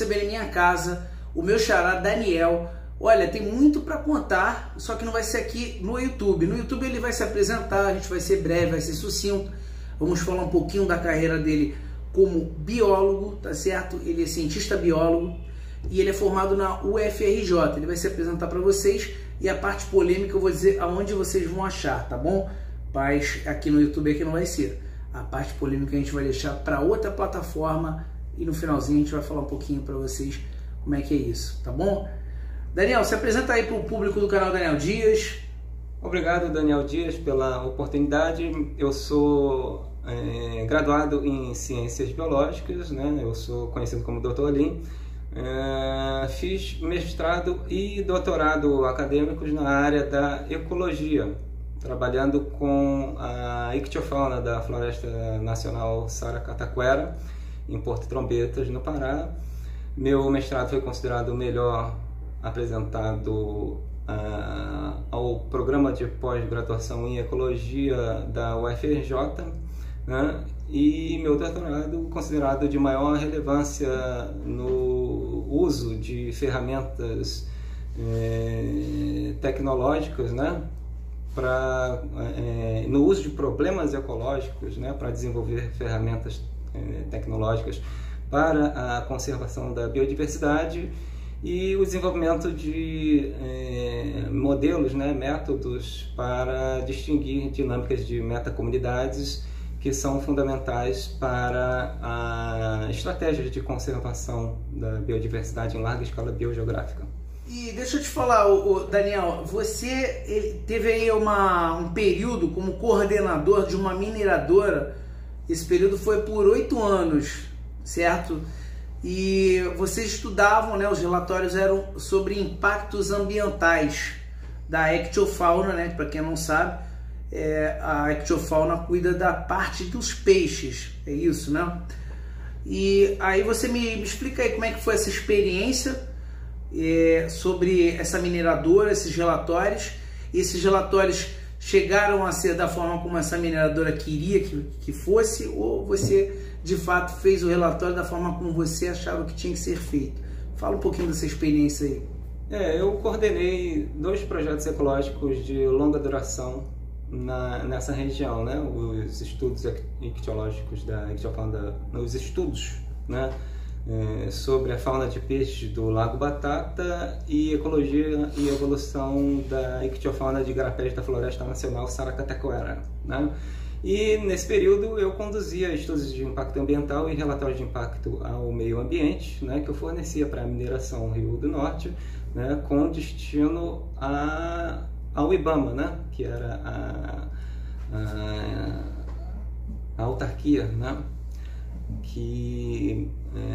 recebendo em minha casa o meu xará Daniel. Olha, tem muito para contar, só que não vai ser aqui no YouTube. No YouTube ele vai se apresentar, a gente vai ser breve, vai ser sucinto. Vamos falar um pouquinho da carreira dele como biólogo, tá certo? Ele é cientista biólogo e ele é formado na UFRJ. Ele vai se apresentar para vocês e a parte polêmica eu vou dizer aonde vocês vão achar, tá bom? Mas aqui no YouTube aqui não vai ser. A parte polêmica a gente vai deixar para outra plataforma e no finalzinho a gente vai falar um pouquinho para vocês como é que é isso, tá bom? Daniel, se apresenta aí para o público do canal Daniel Dias. Obrigado, Daniel Dias, pela oportunidade. Eu sou graduado em Ciências Biológicas, né? Eu sou conhecido como Dr. Lin. Fiz mestrado e doutorado acadêmicos na área da ecologia, trabalhando com a ictiofauna da Floresta Nacional Saracataquera, em Porto Trombetas, no Pará. Meu mestrado foi considerado o melhor apresentado ao programa de pós-graduação em ecologia da UFRJ, né? E meu doutorado considerado de maior relevância no uso de ferramentas tecnológicas, né? No uso de problemas ecológicos, né? Para desenvolver ferramentas tecnológicas para a conservação da biodiversidade e o desenvolvimento de modelos, né, métodos para distinguir dinâmicas de metacomunidades que são fundamentais para a estratégia de conservação da biodiversidade em larga escala biogeográfica. E deixa eu te falar, Daniel, você teve aí um período como coordenador de uma mineradora. Esse período foi por 8 anos, certo? E vocês estudavam, né, os relatórios eram sobre impactos ambientais da ictiofauna, né? Para quem não sabe, a ictiofauna cuida da parte dos peixes, é isso, né? E aí você me explica aí como é que foi essa experiência sobre essa mineradora, esses relatórios. E esses relatórios chegaram a ser da forma como essa mineradora queria que fosse, ou você de fato fez o relatório da forma como você achava que tinha que ser feito? Fala um pouquinho dessa experiência aí. Eu coordenei 2 projetos ecológicos de longa duração nessa região, né? Os estudos ictiológicos da ictiofauna, os estudos, né? Sobre a fauna de peixes do Lago Batata e ecologia e evolução da ictiofauna de igarapés da Floresta Nacional Saracataquera, né? E nesse período eu conduzia estudos de impacto ambiental e relatórios de impacto ao meio ambiente, né, que eu fornecia para a mineração Rio do Norte, né, com destino ao IBAMA, né, que era a autarquia, né, que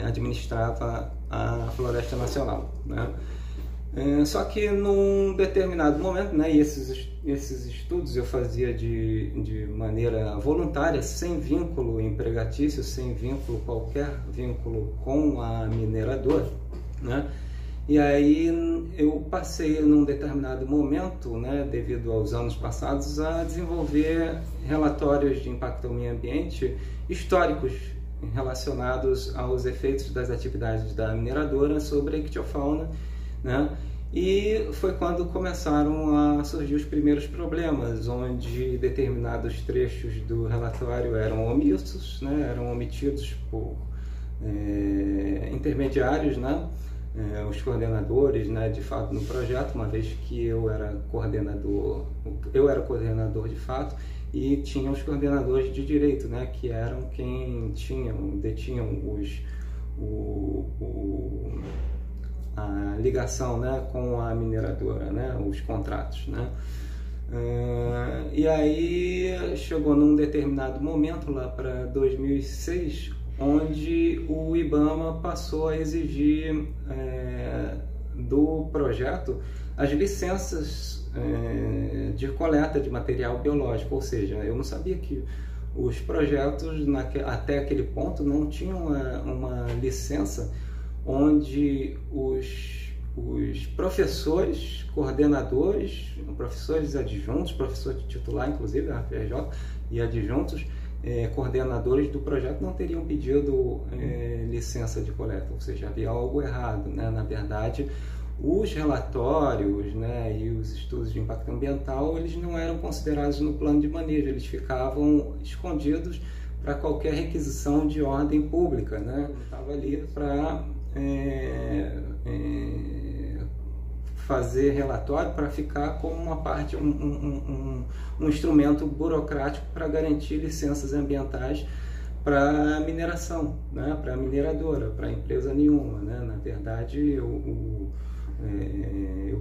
administrava a Floresta Nacional, né. Só que num determinado momento, né, e esses estudos eu fazia de maneira voluntária, sem vínculo empregatício, sem qualquer vínculo com a mineradora, né? E aí eu passei num determinado momento, né, devido aos anos passados, a desenvolver relatórios de impacto ao meio ambiente históricos relacionados aos efeitos das atividades da mineradora sobre a ictiofauna, né? E foi quando começaram a surgir os primeiros problemas, onde determinados trechos do relatório eram omissos, né? Eram omitidos por intermediários, né? Os coordenadores, né, de fato, no projeto, uma vez que eu era coordenador de fato, e tinha os coordenadores de direito, né, que eram quem detinham a ligação, né, com a mineradora, né, os contratos, né. E aí chegou num determinado momento, lá para 2006, onde o IBAMA passou a exigir do projeto as licenças de coleta de material biológico, ou seja, eu não sabia que os projetos até aquele ponto não tinham uma licença onde os professores, coordenadores, professores adjuntos, professor titular, inclusive, da UFRJ, e adjuntos, coordenadores do projeto não teriam pedido licença de coleta, ou seja, havia algo errado, né? Na verdade, os relatórios, né, e os estudos de impacto ambiental, eles não eram considerados no plano de manejo, eles ficavam escondidos para qualquer requisição de ordem pública, né? Estava ali para fazer relatório, para ficar como uma parte, um instrumento burocrático para garantir licenças ambientais para mineração, né? Para mineradora, para empresa nenhuma, né? Na verdade, eu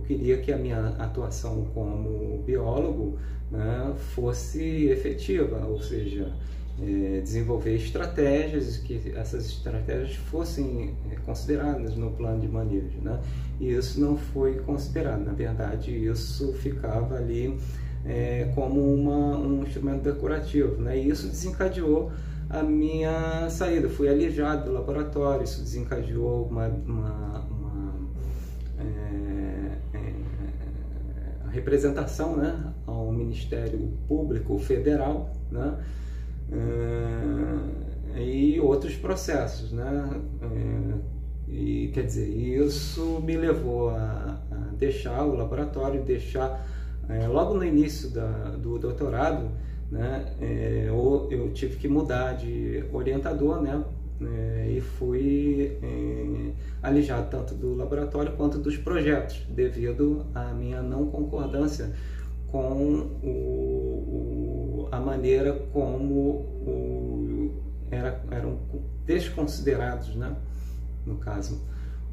queria que a minha atuação como biólogo, né, fosse efetiva, ou seja, desenvolver estratégias, que essas estratégias fossem consideradas no plano de manejo, né? E isso não foi considerado. Na verdade, isso ficava ali como um instrumento decorativo, né? E isso desencadeou a minha saída. Fui alijado do laboratório, isso desencadeou uma representação, né, ao Ministério Público Federal, né? E outros processos, né? E quer dizer, isso me levou a deixar o laboratório, logo no início do doutorado, né? Eu tive que mudar de orientador, né? E fui alijado tanto do laboratório quanto dos projetos, devido à minha não concordância com a maneira como eram desconsiderados, né? No caso,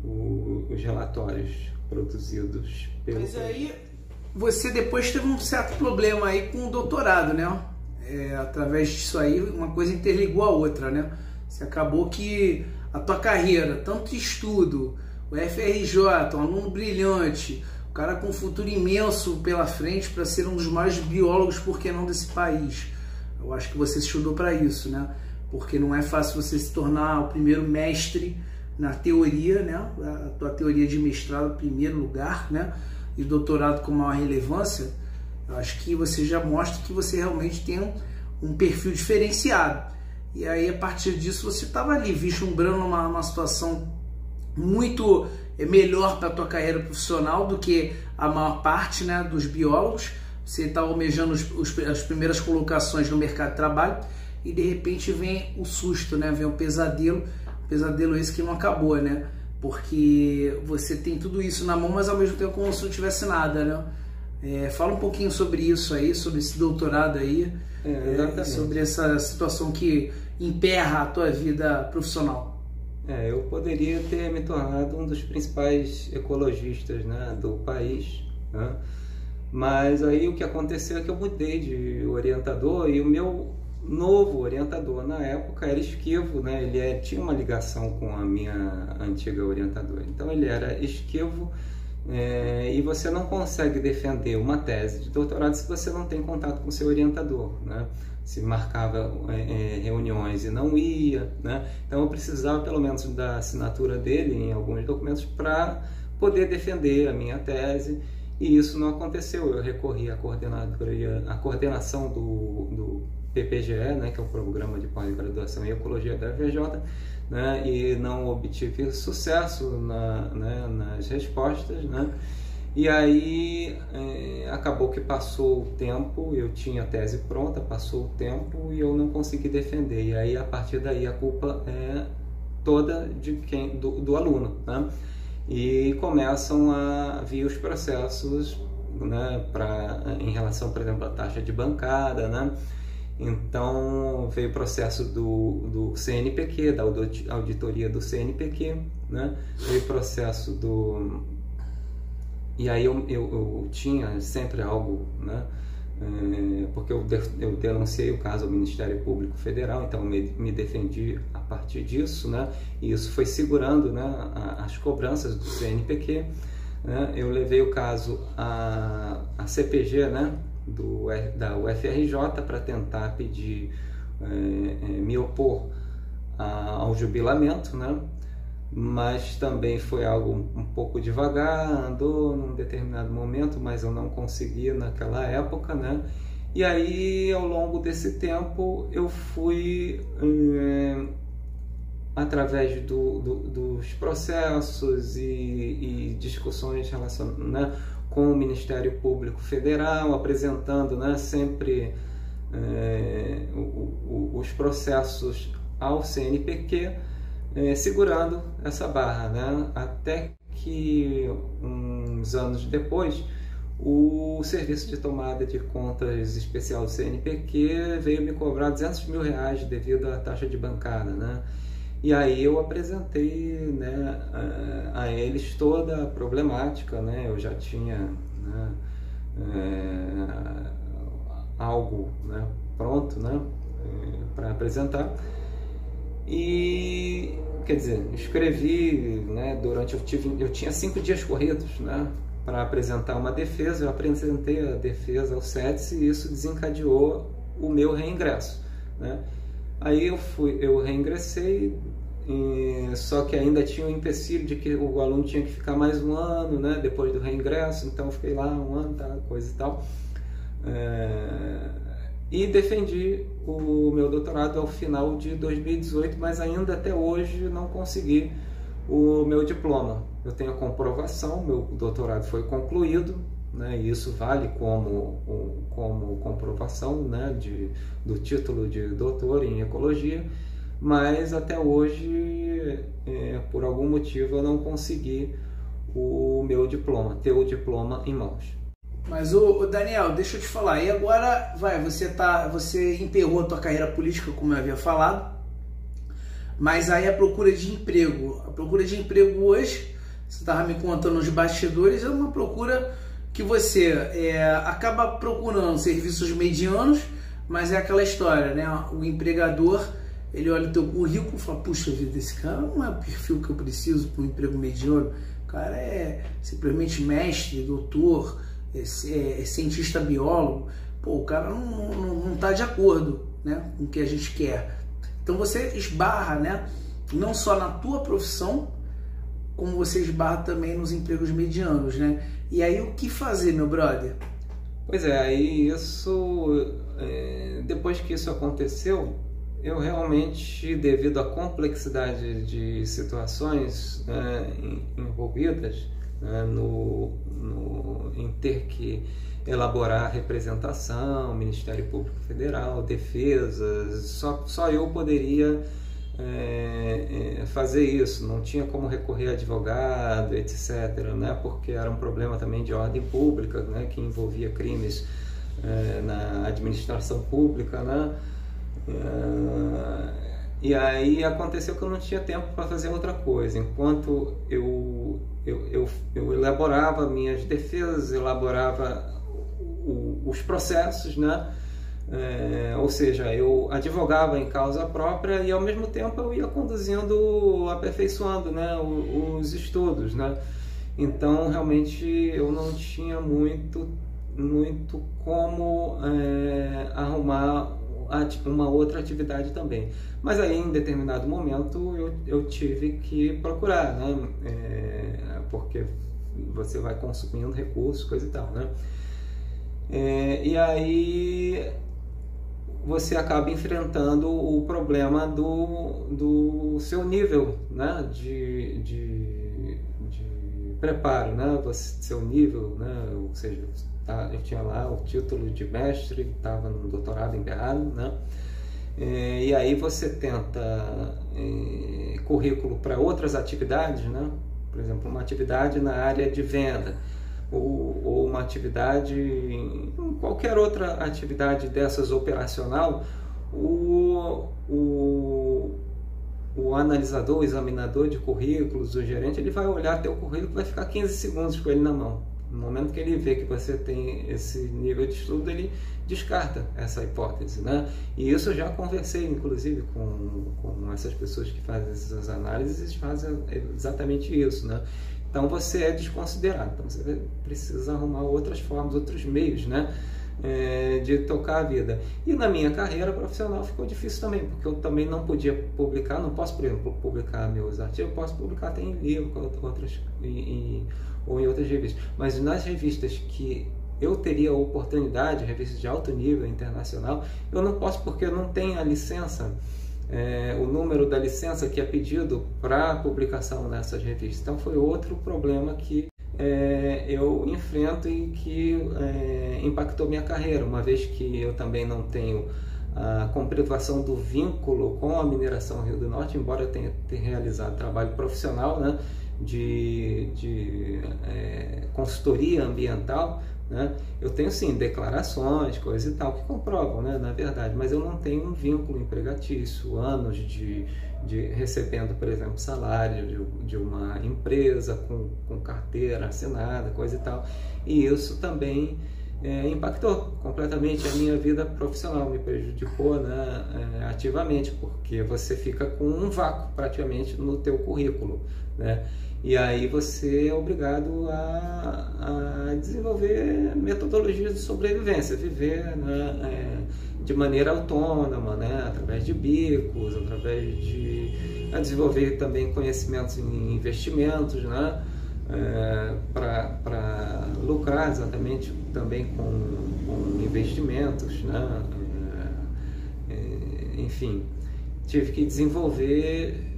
os relatórios produzidos pelo... Mas aí, você depois teve um certo problema aí com o doutorado, né? Através disso aí, uma coisa interligou a outra, né? Você acabou que a tua carreira, tanto de estudo, o FRJ, um aluno brilhante, o cara com um futuro imenso pela frente para ser um dos maiores biólogos, por que não, desse país. Eu acho que você estudou para isso, né? Porque não é fácil você se tornar o primeiro mestre na teoria, né? A tua teoria de mestrado em primeiro lugar, né? E doutorado com maior relevância. Eu acho que você já mostra que você realmente tem um perfil diferenciado. E aí, a partir disso, você estava ali vislumbrando uma situação muito melhor para a tua carreira profissional do que a maior parte, né, dos biólogos. Você está almejando as primeiras colocações no mercado de trabalho e, de repente, vem o susto, né? Vem o pesadelo esse que não acabou, né? Porque você tem tudo isso na mão, mas ao mesmo tempo como se não tivesse nada, né? Fala um pouquinho sobre isso aí, sobre esse doutorado aí, sobre essa situação que emperra a tua vida profissional. Eu poderia ter me tornado um dos principais ecologistas, né, do país, né? Mas aí o que aconteceu é que eu mudei de orientador e o meu novo orientador na época era esquivo, né? Ele tinha uma ligação com a minha antiga orientadora, então ele era esquivo. E você não consegue defender uma tese de doutorado se você não tem contato com seu orientador, né? Se marcava reuniões e não ia, né? Então eu precisava pelo menos da assinatura dele em alguns documentos para poder defender a minha tese, e isso não aconteceu. Eu recorri à coordenação do PPGE, né, que é o Programa de Pós-Graduação em Ecologia da FRJ, né, e não obtive sucesso nas respostas, né? E aí acabou que passou o tempo, eu tinha a tese pronta, passou o tempo e eu não consegui defender. E aí, a partir daí, a culpa é toda do aluno, né? E começam a vir os processos, né, em relação, por exemplo, à taxa de bancada, né? Então veio o processo do CNPq, da auditoria do CNPq, né? Veio o processo e aí eu tinha sempre algo, né? Porque eu denunciei o caso ao Ministério Público Federal, então me defendi a partir disso, né? E isso foi segurando, né, as cobranças do CNPq, né? Eu levei o caso à CPG, né, da UFRJ, para tentar pedir, me opor ao jubilamento, né? Mas também foi algo um pouco devagar, andou num determinado momento, mas eu não conseguia naquela época, né? E aí, ao longo desse tempo, eu fui, através dos processos e discussões relacionadas, né, com o Ministério Público Federal, apresentando, né, sempre os processos ao CNPq, segurando essa barra, né, até que uns anos depois o Serviço de Tomada de Contas Especial do CNPq veio me cobrar R$200 mil devido à taxa de bancada, né? E aí eu apresentei, né, a eles toda a problemática, né? Eu já tinha, né, algo, né, pronto, né, para apresentar. E, quer dizer, escrevi, né, eu tinha 5 dias corridos, né, para apresentar uma defesa. Eu apresentei a defesa ao CETES e isso desencadeou o meu reingresso, né? Aí eu reingressei, só que ainda tinha o empecilho de que o aluno tinha que ficar mais um ano, né, depois do reingresso. Então eu fiquei lá um ano, tá, coisa e tal, e defendi o meu doutorado ao final de 2018, mas ainda até hoje não consegui o meu diploma. Eu tenho a comprovação, meu doutorado foi concluído, né, e isso vale como comprovação, né, do título de doutor em ecologia, mas até hoje, por algum motivo, eu não consegui o meu diploma, ter o diploma em mãos. Mas, Daniel, deixa eu te falar, e agora, você emperrou a tua carreira política, como eu havia falado, mas aí a procura de emprego hoje, você estava me contando nos bastidores, é uma procura que você acaba procurando serviços medianos, mas é aquela história, né? O empregador, ele olha o teu currículo e fala, puxa vida, esse cara não é o perfil que eu preciso para um emprego mediano, o cara é simplesmente mestre, doutor, cientista biólogo, pô, o cara não está de acordo, né, com o que a gente quer. Então você esbarra, né, não só na tua profissão, como você esbarra também nos empregos medianos, né? E aí o que fazer, meu brother? Pois é, aí depois que isso aconteceu, eu realmente, devido à complexidade de situações, né, envolvidas, né, em ter que elaborar representação, Ministério Público Federal, defesas, só eu poderia fazer isso, não tinha como recorrer a advogado, etc., né, porque era um problema também de ordem pública, né, que envolvia crimes na administração pública, né, e aí aconteceu que eu não tinha tempo para fazer outra coisa. Enquanto eu elaborava minhas defesas, elaborava os processos, né? Ou seja, eu advogava em causa própria e ao mesmo tempo eu ia conduzindo, aperfeiçoando, né, os estudos, né? Então realmente eu não tinha muito como arrumar uma outra atividade também. Mas aí em determinado momento eu tive que procurar, né? Porque você vai consumindo recursos, coisa e tal, né? E aí você acaba enfrentando o problema do seu nível, né, de preparo, né, seu nível, né, ou seja, eu tinha lá o título de mestre, estava no doutorado emperrado, né, e aí você tenta currículo para outras atividades, né, por exemplo, uma atividade na área de venda, ou uma atividade, qualquer outra atividade dessas operacional, o analisador, o examinador de currículos, o gerente, ele vai olhar teu currículo e vai ficar 15 segundos com ele na mão. No momento que ele vê que você tem esse nível de estudo, ele descarta essa hipótese, né? E isso eu já conversei, inclusive, com essas pessoas que fazem essas análises, fazem exatamente isso, né? Então você é desconsiderado, então você precisa arrumar outras formas, outros meios, né, de tocar a vida. E na minha carreira profissional ficou difícil também, porque eu também não podia publicar, não posso, por exemplo, publicar meus artigos, eu posso publicar até em livro, ou em outras revistas, mas nas revistas que eu teria a oportunidade, revista de alto nível internacional, eu não posso porque eu não tenho a licença, o número da licença que é pedido para publicação nessas revistas. Então foi outro problema que eu enfrento e que impactou minha carreira, uma vez que eu também não tenho a comprovação do vínculo com a mineração Rio do Norte, embora eu tenha realizado trabalho profissional, né, de consultoria ambiental, né, eu tenho sim declarações, coisas e tal, que comprovam, né, na verdade, mas eu não tenho um vínculo empregatício, anos de recebendo, por exemplo, salário de uma empresa com carteira assinada, coisa e tal, e isso também impactou completamente a minha vida profissional, me prejudicou, né, ativamente, porque você fica com um vácuo praticamente no teu currículo, né? E aí você é obrigado a desenvolver metodologias de sobrevivência, viver, né, de maneira autônoma, né, através de bicos, através de desenvolver também conhecimentos em investimentos, né, para lucrar exatamente também com investimentos, né? Enfim, tive que desenvolver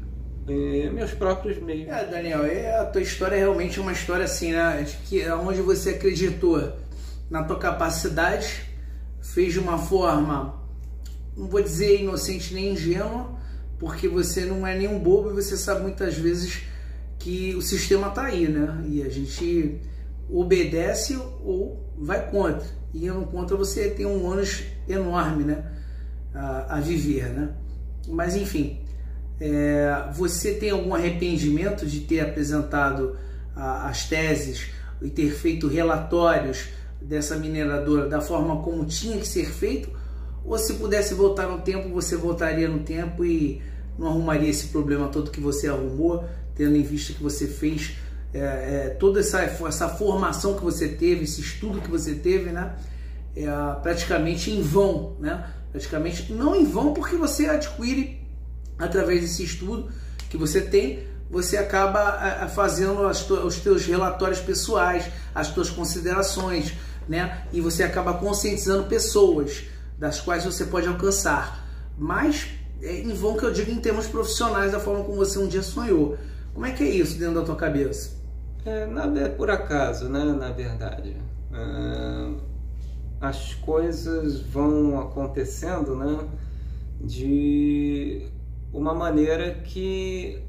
meus próprios meios. Daniel, a tua história é realmente uma história assim, né? Que onde você acreditou na tua capacidade, fez de uma forma, não vou dizer inocente nem ingênua, porque você não é nenhum bobo e você sabe muitas vezes que o sistema está aí, né? E a gente obedece ou vai contra. E indo contra você tem um ônus enorme, né? A viver, né? Mas enfim, você tem algum arrependimento de ter apresentado as teses e ter feito relatórios dessa mineradora da forma como tinha que ser feito? Ou se pudesse voltar no tempo, você voltaria no tempo e não arrumaria esse problema todo que você arrumou, tendo em vista que você fez toda essa formação que você teve, esse estudo que você teve, né? Praticamente em vão, né? Praticamente não em vão, porque você adquire, através desse estudo que você tem, você acaba fazendo os teus relatórios pessoais, as tuas considerações, né? E você acaba conscientizando pessoas das quais você pode alcançar. Mas em vão que eu digo em termos profissionais, da forma como você um dia sonhou. Como é que é isso dentro da tua cabeça? Nada é por acaso, né? Na verdade, as coisas vão acontecendo, né, de uma maneira que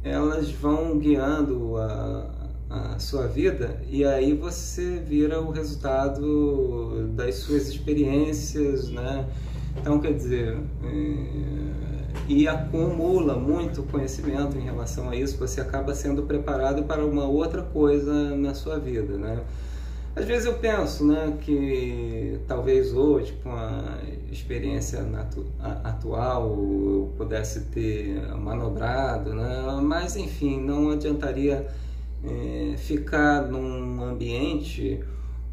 elas vão guiando a sua vida, e aí você vira o resultado das suas experiências, né? Então, quer dizer, e acumula muito conhecimento em relação a isso, você acaba sendo preparado para uma outra coisa na sua vida, né? Às vezes eu penso, né, que talvez hoje, com a experiência atual, eu pudesse ter manobrado, né? Mas enfim, não adiantaria ficar num ambiente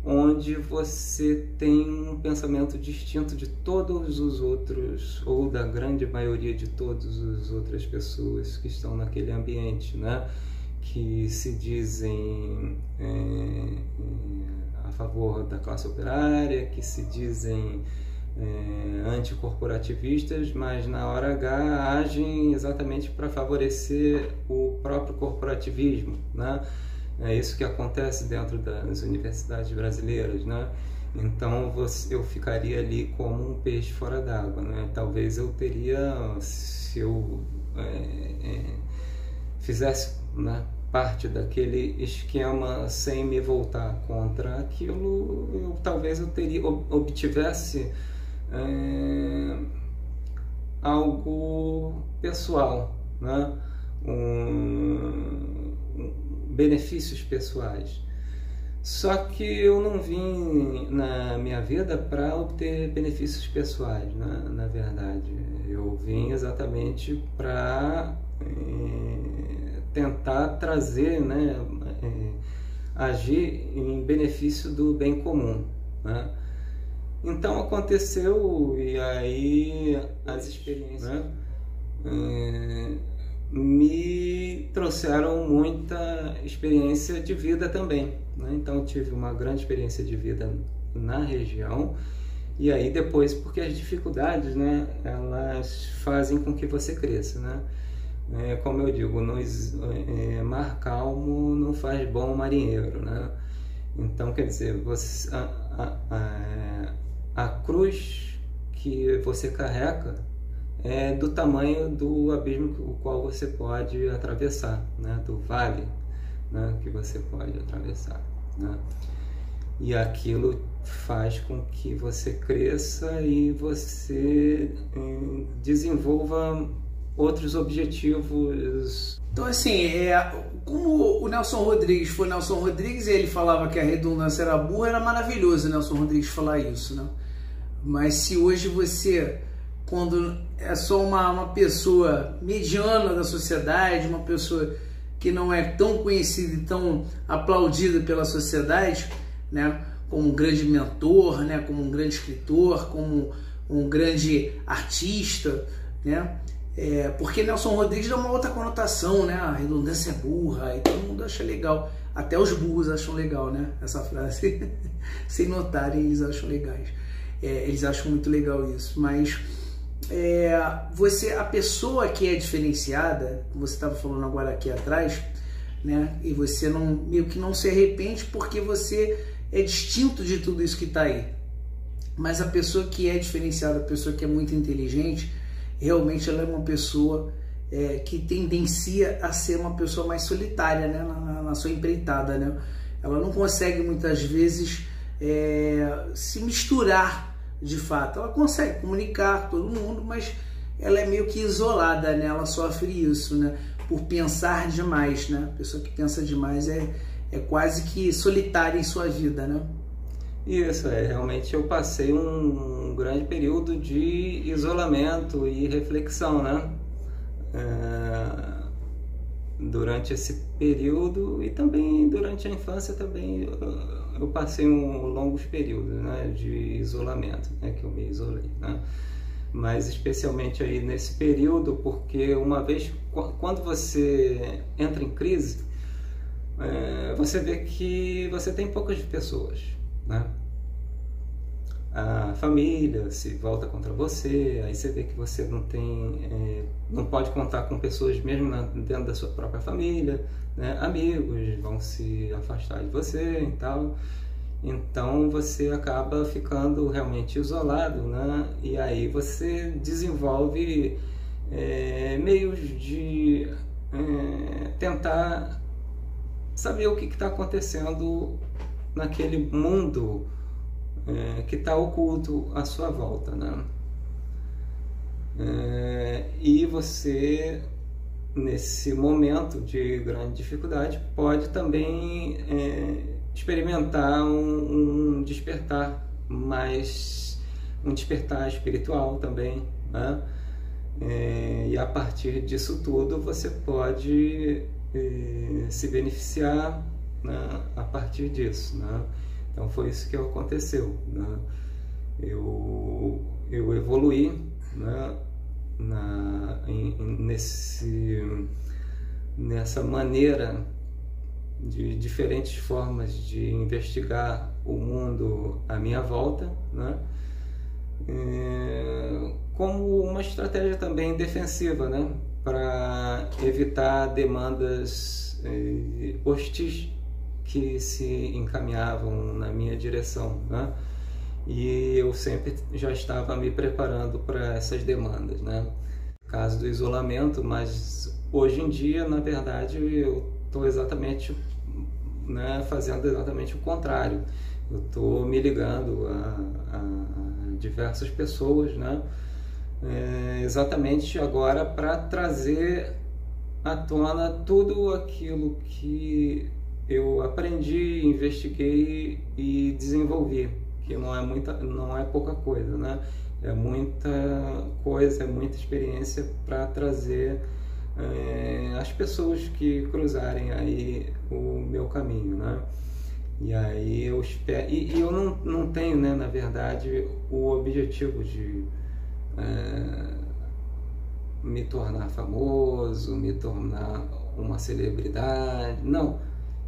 onde você tem um pensamento distinto de todos os outros, ou da grande maioria de todas as outras pessoas que estão naquele ambiente, né? Que se dizem a favor da classe operária, que se dizem anticorporativistas, mas na hora H agem exatamente para favorecer o próprio corporativismo, né? É isso que acontece dentro das universidades brasileiras, né? Então eu ficaria ali como um peixe fora d'água, né? Talvez eu teria, se eu fizesse, né, parte daquele esquema sem me voltar contra aquilo, talvez eu obtivesse algo pessoal, né? Benefícios pessoais. Só que eu não vim na minha vida para obter benefícios pessoais, né? Na verdade, eu vim exatamente para tentar trazer, né, agir em benefício do bem comum, né? Então aconteceu, e aí as experiências, né, me trouxeram muita experiência de vida também, né? Então eu tive uma grande experiência de vida na região, e aí depois, porque as dificuldades, né, elas fazem com que você cresça, né? Como eu digo, mar calmo não faz bom marinheiro, né? Então, quer dizer, a cruz que você carrega é do tamanho do abismo o qual você pode atravessar, né? Do vale, né, que você pode atravessar, né? E aquilo faz com que você cresça e você desenvolva outros objetivos. Então, assim, como o Nelson Rodrigues foi Nelson Rodrigues, e ele falava que a redundância era burra, era maravilhoso o Nelson Rodrigues falar isso, né? Mas se hoje você, quando é só uma pessoa mediana da sociedade, uma pessoa que não é tão conhecida e tão aplaudida pela sociedade, né, como um grande mentor, né, como um grande escritor, como um grande artista, né? Porque Nelson Rodrigues dá uma outra conotação, né? A redundância é burra e todo mundo acha legal. Até os burros acham legal, né? Essa frase, sem notarem, eles acham legais. Eles acham muito legal isso. Mas a pessoa que é diferenciada, como você estava falando agora aqui atrás, né? E você meio que não se arrepende porque você é distinto de tudo isso que está aí. Mas a pessoa que é diferenciada, a pessoa que é muito inteligente, realmente ela é uma pessoa que tendencia a ser uma pessoa mais solitária, né, na sua empreitada, né? Ela não consegue muitas vezes se misturar de fato. Ela consegue comunicar com todo mundo, mas ela é meio que isolada, né? Ela sofre isso, né? Por pensar demais, né? A pessoa que pensa demais é quase que solitária em sua vida, né? Isso, realmente eu passei um grande período de isolamento e reflexão, né? Durante esse período e também durante a infância também eu passei longos períodos, né, de isolamento, né, que eu me isolei, né? Mas especialmente aí nesse período, porque uma vez, quando você entra em crise, você vê que você tem poucas pessoas, né? A família se volta contra você, aí você vê que você não pode contar com pessoas mesmo dentro da sua própria família, né? Amigos vão se afastar de você e tal, então você acaba ficando realmente isolado, né? E aí você desenvolve meios de tentar saber o que está acontecendo naquele mundo que está oculto à sua volta, né? E você, nesse momento de grande dificuldade, pode também experimentar um despertar um despertar espiritual também, né? E a partir disso tudo você pode se beneficiar, né, a partir disso, né? Então foi isso que aconteceu, né? Eu evoluí, né, nessa maneira de diferentes formas de investigar o mundo à minha volta, né? Como uma estratégia também defensiva, né, para evitar demandas hostis que se encaminhavam na minha direção, né? E eu sempre já estava me preparando para essas demandas, né? Caso do isolamento, mas hoje em dia, na verdade, eu estou exatamente, né, fazendo exatamente o contrário. Eu estou me ligando a diversas pessoas, né? Exatamente agora para trazer à tona tudo aquilo que eu aprendi, investiguei e desenvolvi, que não é pouca coisa, né? É muita coisa, é muita experiência para trazer as pessoas que cruzarem aí o meu caminho, né? E aí eu espero, e eu não tenho, né, na verdade, o objetivo de me tornar famoso, me tornar uma celebridade. Não,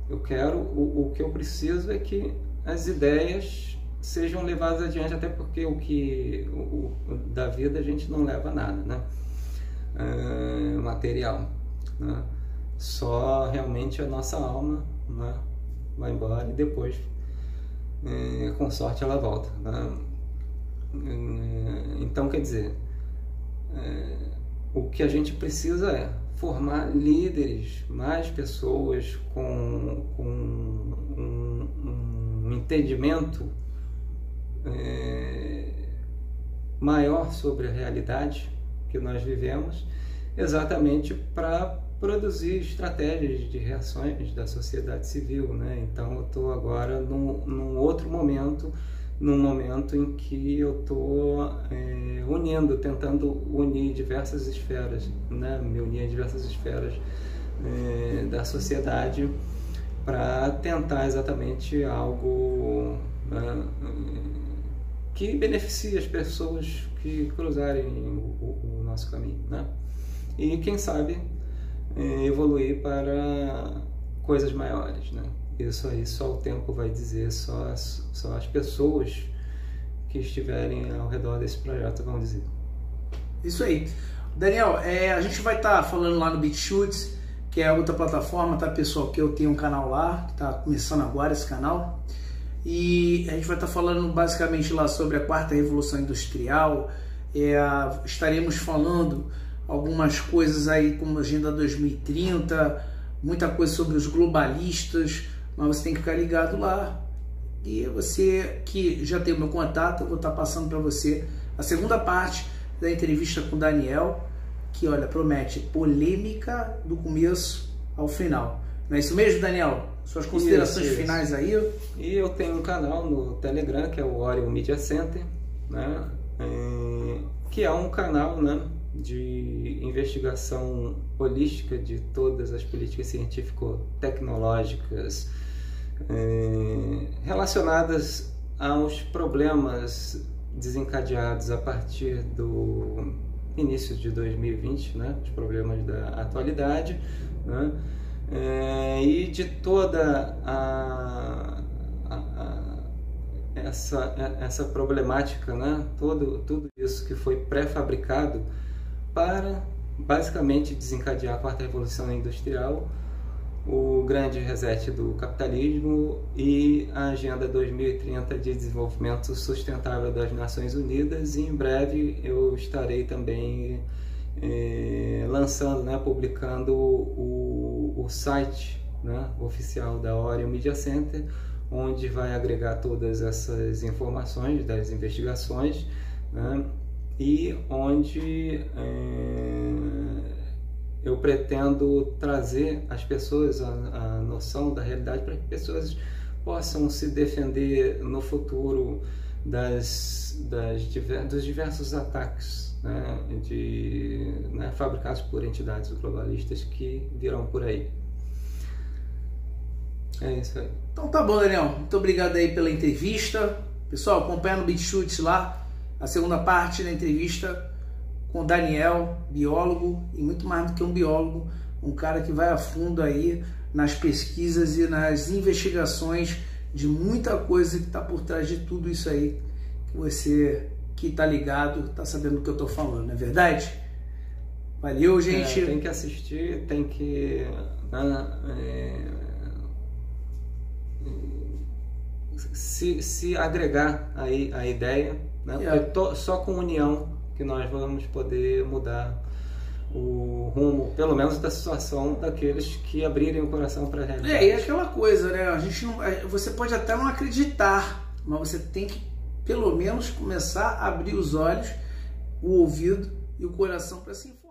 eu quero, o que eu preciso é que as ideias sejam levadas adiante, até porque da vida a gente não leva nada, né? Material, né? Só realmente a nossa alma, né, vai embora e depois, com sorte, ela volta, né? Então, quer dizer, o que a gente precisa é formar líderes, mais pessoas com um entendimento maior sobre a realidade que nós vivemos, exatamente para produzir estratégias de reações da sociedade civil, né? Então eu estou agora num outro momento, num momento em que eu estou tentando unir diversas esferas, né? Me unir a diversas esferas da sociedade para tentar exatamente algo, né, que beneficie as pessoas que cruzarem o nosso caminho, né? E quem sabe evoluir para coisas maiores, né? Isso aí só o tempo vai dizer, só as pessoas que estiverem ao redor desse projeto vão dizer. Isso aí. Daniel, a gente vai estar falando lá no BitChutes, que é outra plataforma, tá, pessoal? Que eu tenho um canal lá, que está começando agora esse canal. E a gente vai estar falando basicamente lá sobre a 4ª Revolução Industrial. Estaremos falando algumas coisas aí como Agenda 2030, muita coisa sobre os globalistas, mas você tem que ficar ligado lá. E você que já tem o meu contato, eu vou estar passando para você a segunda parte da entrevista com o Daniel, que, olha, promete polêmica do começo ao final. Não é isso mesmo, Daniel? Suas considerações finais aí? E eu tenho um canal no Telegram, que é o Orion Media Center, né? Que é um canal, né, de investigação holística de todas as políticas científico-tecnológicas relacionadas aos problemas desencadeados a partir do início de 2020, né, os problemas da atualidade, né, e de toda essa problemática, né, tudo isso que foi pré-fabricado para basicamente desencadear a 4ª Revolução Industrial, o grande reset do capitalismo e a Agenda 2030 de Desenvolvimento Sustentável das Nações Unidas. E em breve eu estarei também lançando, né, publicando o site, né, oficial da Orion Media Center, onde vai agregar todas essas informações das investigações, né, e onde eu pretendo trazer às pessoas a noção da realidade para que pessoas possam se defender no futuro dos diversos ataques, né, fabricados por entidades globalistas que virão por aí. É isso aí. Então tá bom, Daniel. Muito obrigado aí pela entrevista. Pessoal, acompanha no BitChutes lá a segunda parte da entrevista com o Daniel, biólogo, e muito mais do que um biólogo, um cara que vai a fundo aí nas pesquisas e nas investigações de muita coisa que está por trás de tudo isso aí, que você que está ligado está sabendo do que eu estou falando, não é verdade? Valeu, gente! Tem que assistir, tem que se agregar aí a ideia, né? Porque só com união que nós vamos poder mudar o rumo, pelo menos da situação daqueles que abrirem o coração para a realidade. E aquela coisa, né? A gente não, você pode até não acreditar, mas você tem que pelo menos começar a abrir os olhos, o ouvido e o coração para se informar.